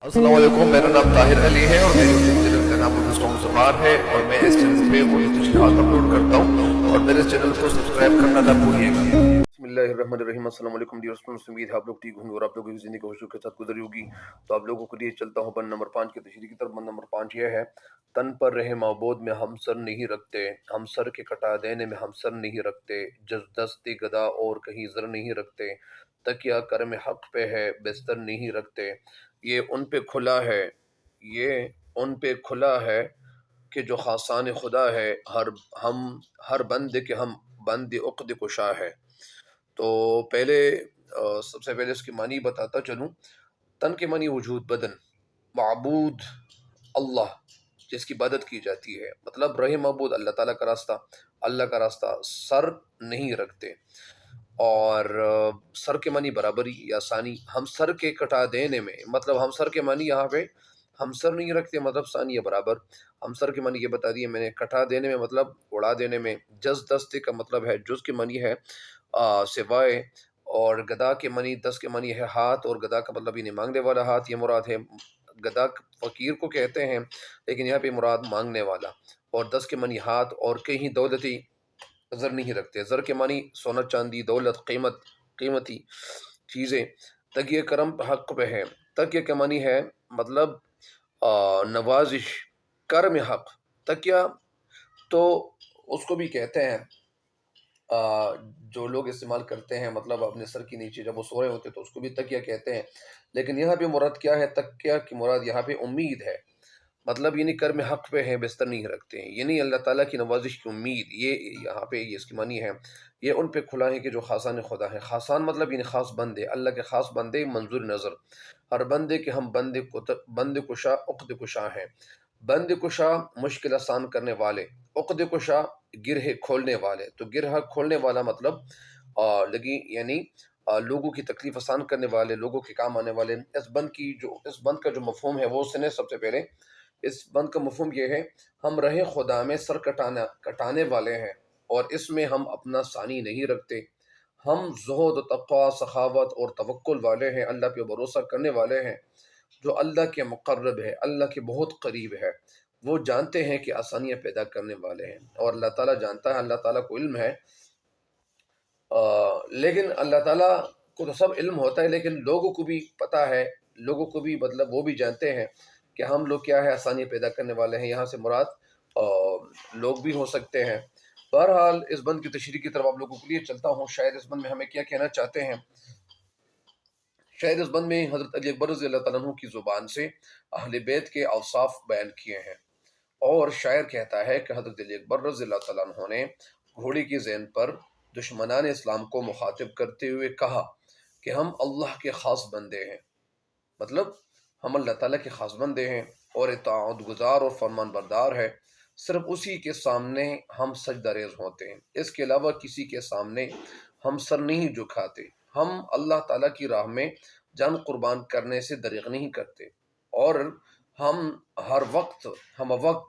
السلام علیکم، میرا نام طاہر علی ہے اور میرے یوٹیوب چینل کا نام مسٹر زبار ہے اور میں اس چینل پہ اردو تشریحات اپلوڈ کرتا ہوں اور میرے چینل کو سبسکرائب کرنا نہ بھولیے گا۔ بسم اللہ الرحمن الرحیم۔ السلام علیکم ڈیئر اسٹوڈنٹس، امید ہے آپ لوگ ٹھیک ہوں گے اور آپ لوگوں کی زندگی خوشیوں کے ساتھ گزری ہوگی۔ تو آپ لوگوں کے لیے چلتا ہوں بند نمبر 5 کی تشریح کی طرف۔ بند نمبر 5 یہ ہے: تن پر رہے معبود میں ہم سر نہیں رکھتے، ہم سر کے کٹا دینے میں ہم سر نہیں رکھتے، جز دست گدا اور کہیں زر نہیں رکھتے، تکیہ کرم حق پہ ہے بستر نہیں رکھتے، یہ ان پہ کھلا ہے، یہ ان پہ کھلا ہے کہ جو خاصان خدا ہے، ہر بند کے ہم بند عقد کشا ہے۔ تو پہلے سب سے پہلے اس کی معنی بتاتا چلوں۔ تن کے معنی وجود، بدن، معبود اللہ جس کی عبادت کی جاتی ہے، مطلب رہے معبود اللہ تعالیٰ کا راستہ، اللہ کا راستہ سر نہیں رکھتے۔ اور سر کے معنی برابری یا ثانی، ہم سر کے کٹا دینے میں، مطلب ہم سر کے معنی یہاں پہ ہم سر نہیں رکھتے مطلب ثانی یا برابر۔ ہم سر کے معنی یہ بتا دیے میں نے، کٹا دینے میں مطلب اڑا دینے میں، جز دست کا مطلب ہے، جز کے معنی ہے سوائے، اور گدا کے معنی، دست کے معنی ہے ہاتھ، اور گدا کا مطلب یعنی مانگنے والا ہاتھ، یہ مراد ہے۔ گدا فقیر کو کہتے ہیں لیکن یہاں پہ مراد مانگنے والا، اور دست کے معنی ہاتھ، اور کہیں دولتی زر نہیں رکھتے۔ زر کے معنی سونا چاندی، دولت، قیمتی چیزیں۔ تکیہ کرم حق پہ ہے، تکیہ کے معنی ہے مطلب نوازش، کرم حق۔ تکیہ تو اس کو بھی کہتے ہیں جو لوگ استعمال کرتے ہیں، مطلب اپنے سر کے نیچے جب وہ سو رہے ہوتے تو اس کو بھی تکیہ کہتے ہیں، لیکن یہاں پہ مراد کیا ہے؟ تکیہ کی مراد یہاں پہ امید ہے، مطلب یعنی کرم حق پہ ہے بستر نہیں رکھتے ہیں، یعنی اللہ تعالیٰ کی نوازش کی امید، یہ یہاں پہ یہ اس کی معنی ہے۔ یہ ان پہ کھلا ہے کہ جو خاصان خدا ہے، خاصان مطلب یعنی خاص بندے، اللہ کے خاص بندے منظور نظر، ہر بندے کے ہم بند کشا عقد کشا ہیں۔ بند کشا مشکل آسان کرنے والے، عقد کشا گرہ کھولنے والے۔ تو گرہ کھولنے والا مطلب لگی یعنی لوگوں کی تکلیف آسان کرنے والے، لوگوں کے کام آنے والے۔ اس بند کا جو مفہوم ہے وہ سنے سب سے پہلے۔ اس بند کا مفہوم یہ ہے: ہم رہے خدا میں سر کٹانے والے ہیں اور اس میں ہم اپنا ثانی نہیں رکھتے۔ ہم زہد و تقوی، سخاوت اور توکل والے ہیں، اللہ پہ بھروسہ کرنے والے ہیں۔ جو اللہ کے مقرب ہے، اللہ کے بہت قریب ہے، وہ جانتے ہیں کہ آسانیاں پیدا کرنے والے ہیں، اور اللہ تعالیٰ جانتا ہے، اللہ تعالیٰ کو علم ہے۔ لیکن اللہ تعالیٰ کو تو سب علم ہوتا ہے، لیکن لوگوں کو بھی پتہ ہے، لوگوں کو بھی مطلب وہ بھی جانتے ہیں کہ ہم لوگ کیا ہے، آسانیاں پیدا کرنے والے ہیں۔ یہاں سے مراد لوگ بھی ہو سکتے ہیں۔ بہرحال اس بند کی تشریح کی طرف آپ لوگوں کے لیے چلتا ہوں۔ شاید اس بند میں ہمیں کیا کہنا چاہتے ہیں؟ شاید اس بند میں حضرت علی اکبر رضی اللہ تعالیٰ عنہ کی زبان سے اہل بیت کے اوصاف بیان کیے ہیں، اور شاعر کہتا ہے کہ حضرت علی اکبر رضی اللہ تعالیٰ عنہ نے گھوڑے کی زین پر دشمنان اسلام کو مخاطب کرتے ہوئے کہا کہ ہم اللہ کے خاص بندے ہیں، مطلب ہم اللہ تعالیٰ کے خاص بندے ہیں اور اطاعت گزار اور فرمان بردار ہے، صرف اسی کے سامنے ہم سجدہ ریز ہوتے ہیں، اس کے علاوہ کسی کے سامنے ہم سر نہیں جھکاتے، ہم اللہ تعالیٰ کی راہ میں جان قربان کرنے سے دریغ نہیں کرتے، اور ہم ہر وقت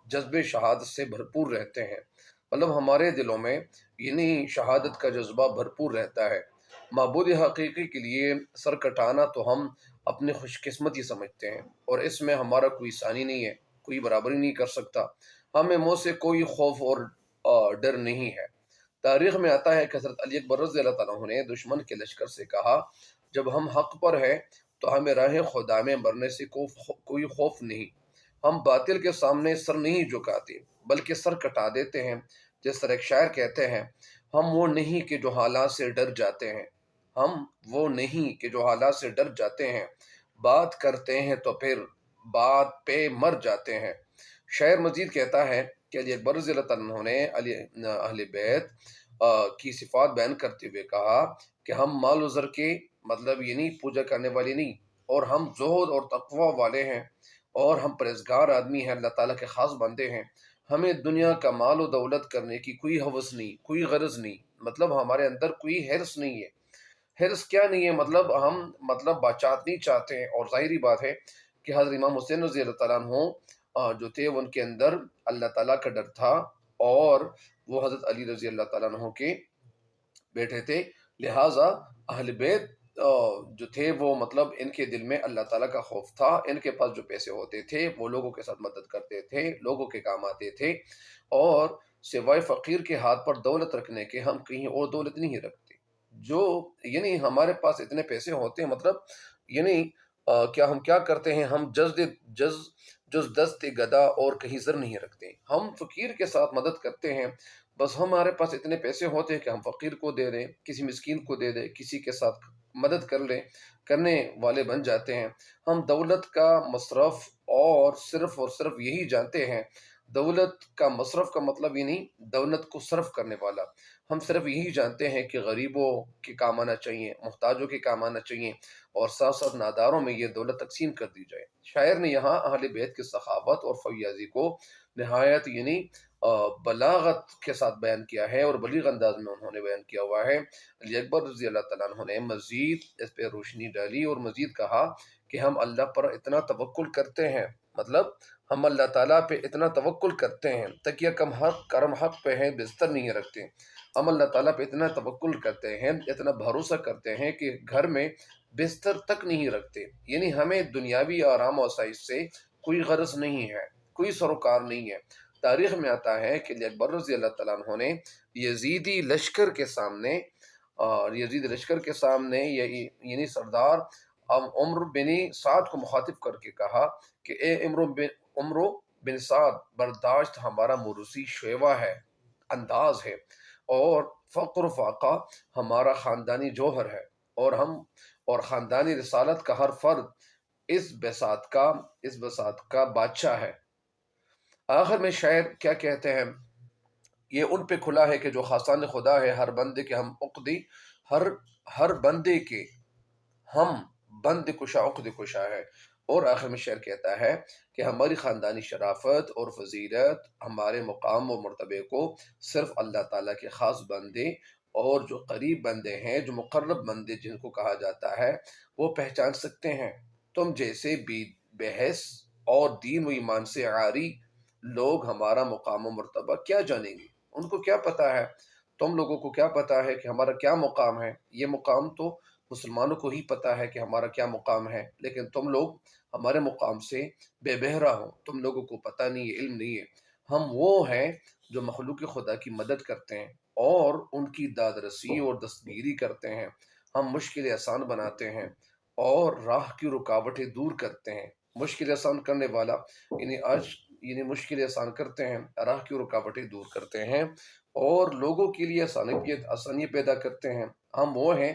جذب شہادت سے بھرپور رہتے ہیں، مطلب ہمارے دلوں میں یعنی شہادت کا جذبہ بھرپور رہتا ہے۔ معبود حقیقی کے لیے سر کٹانا تو ہم اپنی خوش قسمتی سمجھتے ہیں، اور اس میں ہمارا کوئی ثانی نہیں ہے، کوئی برابری نہیں کر سکتا، ہمیں موت سے کوئی خوف اور ڈر نہیں ہے۔ تاریخ میں آتا ہے کہ حضرت علی اکبر رضی اللہ تعالیٰ عنہ نے دشمن کے لشکر سے کہا، جب ہم حق پر ہیں تو ہمیں راہ خدا میں مرنے سے کوئی خوف نہیں، ہم باطل کے سامنے سر نہیں جھکاتے بلکہ سر کٹا دیتے ہیں۔ جس طرح ایک شاعر کہتے ہیں، ہم وہ نہیں کہ جو حالات سے ڈر جاتے ہیں، ہم وہ نہیں کہ جو حالات سے ڈر جاتے ہیں، بات کرتے ہیں تو پھر بات پہ مر جاتے ہیں۔ شاعر مزید کہتا ہے کہ علی اکبر رضی اللہ تعالیٰ عنہ نے اہل بیت کی صفات بیان کرتے ہوئے کہا کہ ہم مال و زر کے مطلب یعنی پوجا کرنے والے نہیں، اور ہم زہد اور تقوی والے ہیں، اور ہم پرہیزگار آدمی ہیں، اللہ تعالیٰ کے خاص بندے ہیں۔ ہمیں دنیا کا مال و دولت کرنے کی کوئی حوث نہیں، کوئی غرض نہیں، مطلب ہمارے اندر کوئی حرص نہیں ہے۔ حرص کیا نہیں ہے؟ مطلب ہم بچات نہیں چاہتے ہیں، اور ظاہری بات ہے کہ حضرت امام حسین رضی اللہ تعالیٰ عنہ جو تھے ان کے اندر اللہ تعالیٰ کا ڈر تھا، اور وہ حضرت علی رضی اللہ تعالیٰ عنہ کے بیٹے تھے، لہٰذا اہل بیت جو تھے وہ مطلب ان کے دل میں اللہ تعالیٰ کا خوف تھا، ان کے پاس جو پیسے ہوتے تھے وہ لوگوں کے ساتھ مدد کرتے تھے، لوگوں کے کام آتے تھے، اور سوائے فقیر کے ہاتھ پر دولت رکھنے کے ہم کہیں اور دولت نہیں رکھتے۔ جو یعنی ہمارے پاس اتنے پیسے ہوتے ہیں، مطلب یعنی کیا ہم کیا کرتے ہیں، ہم جز جز دست گدا اور کہیں زر نہیں رکھتے، ہم فقیر کے ساتھ مدد کرتے ہیں۔ بس ہمارے پاس اتنے پیسے ہوتے ہیں کہ ہم فقیر کو دے دیں، کسی مسکین کو دے دیں، کسی کے ساتھ مدد کر لیں، کرنے والے بن جاتے ہیں۔ ہم دولت کا مصرف اور صرف یہی جانتے ہیں، دولت کا مصرف کا مطلب یہ نہیں دولت کو صرف کرنے والا، ہم صرف یہی جانتے ہیں کہ غریبوں کے کام آنا چاہیے، محتاجوں کے کام آنا چاہیے، اور ساتھ ساتھ ناداروں میں یہ دولت تقسیم کر دی جائے۔ شاعر نے یہاہ اہل بیت کی سخاوت اور فیاضی کو نہایت یعنی بلاغت کے ساتھ بیان کیا ہے، اور بلیغ انداز میں انہوں نے بیان کیا ہوا ہے۔ علی اکبر رضی اللہ تعالیٰ عنہ نے مزید اس پہ روشنی ڈالی اور مزید کہا کہ ہم اللہ پر اتنا توکل کرتے ہیں، مطلب ہم اللہ تعالیٰ پہ اتنا توکل کرتے ہیں، تکیہ کم حق کرم حق پہ ہے، بستر نہیں رکھتے۔ ہم اللہ تعالیٰ پہ اتنا توکل کرتے ہیں، اتنا بھروسہ کرتے ہیں کہ گھر میں بستر تک نہیں رکھتے، یعنی ہمیں دنیاوی آرام و آسائش سے کوئی غرض نہیں ہے، کوئی سروکار نہیں ہے۔ تاریخ میں آتا ہے کہ علی اکبر رضی اللہ تعالیٰ عنہ نے یزیدی لشکر کے سامنے یعنی سردار عمرو بن سعد کو مخاطب کر کے کہا کہ اے عمرو بن سعد، برداشت ہمارا موروثی شیوا ہے، انداز ہے، اور فقر و فاقہ ہمارا خاندانی جوہر ہے، اور خاندانی رسالت کا ہر فرد اس بساط کا بادشاہ ہے۔ آخر میں شاعر کیا کہتے ہیں، یہ ان پہ کھلا ہے کہ جو خاصان خدا ہے، ہر بندے کے ہم عقدی، ہر بندے کے ہم بند کشا عقد کشا ہے۔ اور آخر میں شعر کہتا ہے کہ ہماری خاندانی شرافت اور فضیلت ہمارے مقام و مرتبے کو صرف اللہ تعالیٰ کے خاص بندے اور جو قریب بندے ہیں، جو مقرب بندے جن کو کہا جاتا ہے، وہ پہچان سکتے ہیں۔ تم جیسے بحث اور دین و ایمان سے عاری لوگ ہمارا مقام و مرتبہ کیا جانیں گے؟ ان کو کیا پتا ہے، تم لوگوں کو کیا پتا ہے کہ ہمارا کیا مقام ہے؟ یہ مقام تو مسلمانوں کو ہی پتا ہے کہ ہمارا کیا مقام ہے، لیکن تم لوگ ہمارے مقام سے بے بہرا ہو، تم لوگوں کو پتہ نہیں ہے، علم نہیں ہے۔ ہم وہ ہیں جو مخلوق خدا کی مدد کرتے ہیں اور ان کی داد رسی اور دستگیری کرتے ہیں، ہم مشکل آسان بناتے ہیں اور راہ کی رکاوٹیں دور کرتے ہیں۔ مشکل آسان کرنے والا یعنی مشکل آسان کرتے ہیں، راہ کی رکاوٹیں دور کرتے ہیں، اور لوگوں کے لیے آسانی پیدا کرتے ہیں۔ ہم وہ ہیں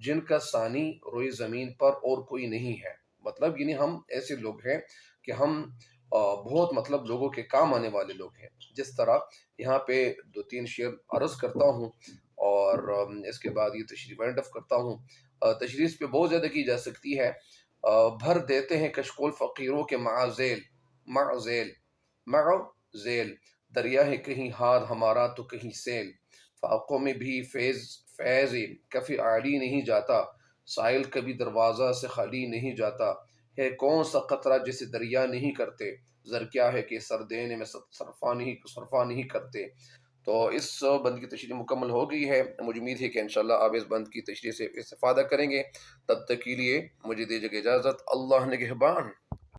جن کا ثانی روئی زمین پر اور کوئی نہیں ہے، مطلب یعنی ہم ایسے لوگ ہیں کہ ہم بہت مطلب لوگوں کے کام آنے والے لوگ ہیں۔ جس طرح یہاں پہ 2-3 شعر عرض کرتا ہوں اور اس کے بعد یہ تشریح وائنڈ اپ کرتا ہوں۔ تشریح اس پہ بہت زیادہ کی جا سکتی ہے۔ بھر دیتے ہیں کشکول فقیروں کے معذیل، دریا ہے کہیں ہار ہمارا تو کہیں سیل، فاقوں میں بھی فیض کفی عالی نہیں جاتا، سائل کبھی دروازہ سے خالی نہیں جاتا، ہے کون سا قطرہ جسے دریا نہیں کرتے، زر کیا ہے کہ سر دینے میں صرفہ نہیں کرتے۔ تو اس بند کی تشریح مکمل ہو گئی ہے، مجھے امید ہے کہ انشاءاللہ آپ اس بند کی تشریح سے استفادہ کریں گے۔ تب تک کے لیے مجھے دیجیے اجازت، اللہ نگہبان۔